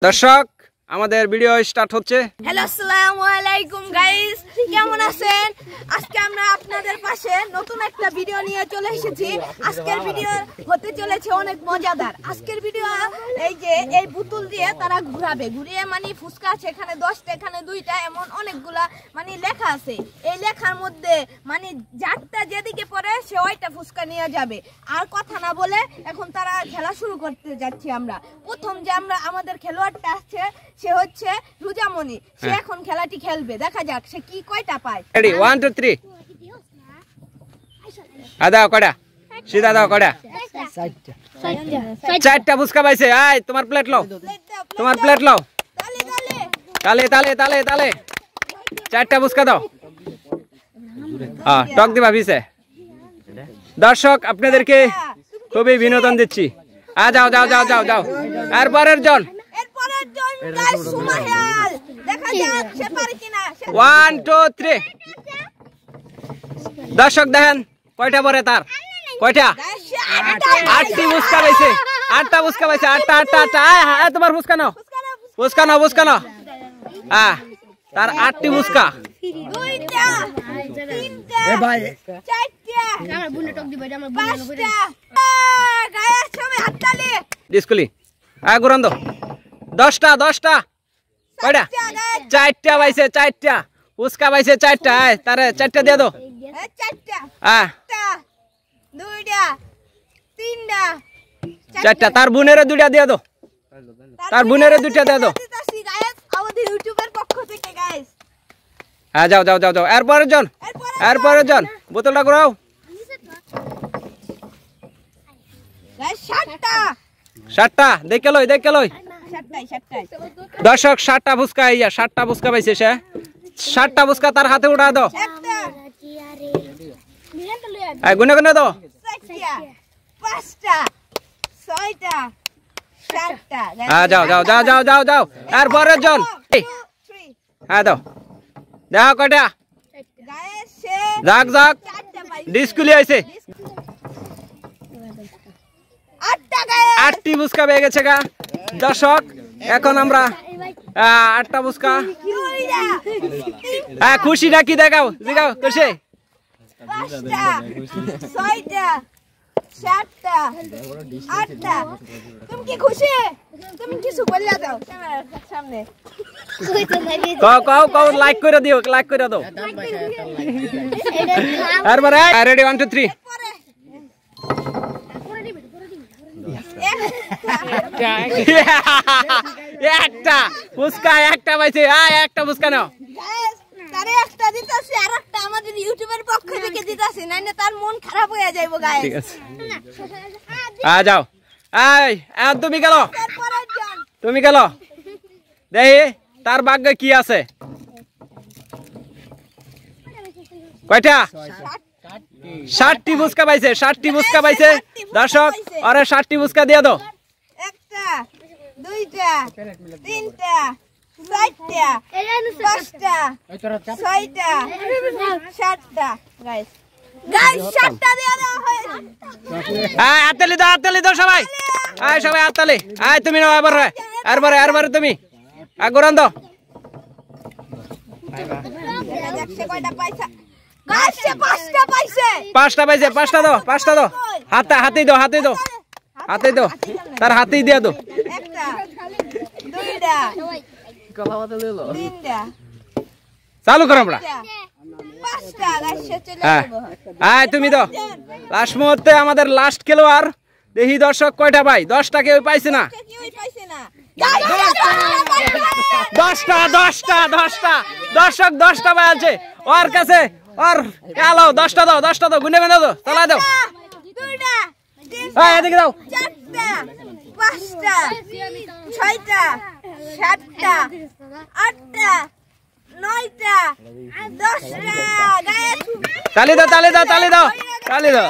দর্শক আমাদের video start হচ্ছে। হ্যালো আসসালামু আলাইকুম গাইস, কেমন আছেন? আজকে আমরা আপনাদের পাশে নতুন একটা ভিডিও নিয়ে চলে এসেছি। আজকের ভিডিও হতে চলেছে অনেক মজাদার। আজকের ভিডিও এই যে এই বোতল দিয়ে তারা ঘুরাবে, ঘুরিয়ে মানে ফুচকা আছে এখানে 10টা এখানে 2টা এমন অনেকগুলা মানে লেখা আছে। এই লেখার মধ্যে মানে যারটা যেদিকে পড়ে সে ওইটা ফুচকা নিয়ে যাবে। আর কথা না বলে এখন তারা খেলা শুরু করতে যাচ্ছি আমরা। প্রথম যে আমরা আমাদের খেলোয়াড়টা আছে সে হচ্ছে রুজামণি, সে এখন খেলাটি খেলবে। দেখা যাক সে কি কয়টা পায়। রেডি 1 2 3 দাও কড়া সিধা দাও কড়া। চারটা ফুচকা পাইছে। আয় তোমার প্লেট লও, তোমার প্লেট লও। তালে তালে তালে তালে চারটা ফুচকা দাও। টক দিবা পিছে। দর্শক আপনাদেরকে খুবই বিনোদন দিচ্ছি। যাও যাও যাও যাও যাও। আর পরের জন 1 2 3। দর্শক দেখেন কয়টা পরে তার কয়টা 8টি ফুচকা পাইছে। 8টা ফুচকা পাইছে। 8টা 8টা 8টা। আয় তোমার ফুচকা নাও, ফুচকা নাও, ফুচকা নাও। তার 8টি ফুচকা। ডিসকুলি গুরান দো 10টা 10টা কয়টা 4টা পাইছে। 4টা ফুচকা পাইছে 4টা। তারে 4টা দিয়ে দাও। 4টা তার বোনের 2টা দিয়ে দাও। তার বোনের 2টা দিয়ে দাও। যাও যাও যাও যাও। এরপরের জন, এরপরের জন বোতলটা ঘুরাও। 7টা দেখে লই, দেখে লই। দর্শক 7টা ফুচকা, 7টা ফুচকা পাইছে সে। 7টা ফুচকা তার হাতে উঠা দাও। গুনে গুনে দাও। যাও যাও যাও যাও যাও যাও। এরপরের জন দাও। দেখো কয়টা। যাক যাক ডিসকুলি আইছে। 8টি ফুচকা পেয়ে গেছে গা। দর্শক এখন আমরা 8টা ফুচকা। খুশি নাকি দেখাও, দেখাও খুশি। 5টা 6টা 7টা 8টা। তুমি কি খুশি? তুমি কিছু বললা দাও ক্যামেরার সামনে। কও কও কও লাইক করে দিও, লাইক করে দাও। আরবারে রেডি 1 2 3। একটা ফুচকা একটা পাইছে। একটা ফুচকা নাও। তারে একটা দিতাছি আর একটা আমাদের ইউটিউবের পক্ষ থেকে দিতাছি, নাইলে তার মন খারাপ হয়ে যাইবো গাইস। ঠিক আছে যাও। তুমি গেল, তুমি গেল। দেখি তার ভাগ্যে কি আছে। কয়টা 7টি ফুচকা পাইছে। 7টি ফুচকা পাইছে। দর্শক আরে 7টি ফুচকা দিয়ে দাও। 1টা 2টা 3টা 4টা 5টা 6টা 7টা। গাইস গাইস 7টা দিয়ে দাও। হাততালি দাও, হাততালি দাও সবাই। সবাই হাততালি। তুমি নাও এবারে, এরবারে এরবারে তুমি গুরান দাও। কয়টা পাইছে গাইস? 5টা পাইছে। 5টা পাইছে। 5টা দাও, 5টা দাও। হাতেই দাও, হাতেই দাও, হাতেই দাও। তার হাতেই দিয়ে দাও। 1টা 2টা 3টা চালু করো আমরা। 5টা গাইস চলে যাবো। তুমি দাও। লাস্ট মুহূর্তে আমাদের লাস্ট খেলোয়াড়। দেখি দর্শক কয়টা পাই। 10টা কেউ পাইছে না। 10টা 10টা 10টা। দর্শক 10টা পাই আছে ওর কাছে। ওর এলো 10টা দাও, 10টা দাও। গুনে গুনে দাও, চালা দাও। 2টা এদিকে দাও। 4টা 5টা 6টা 7টা 8টা 9টা 10টা। গাইস তালি দাও, তালি দাও, তালি দাও, তালি দাও।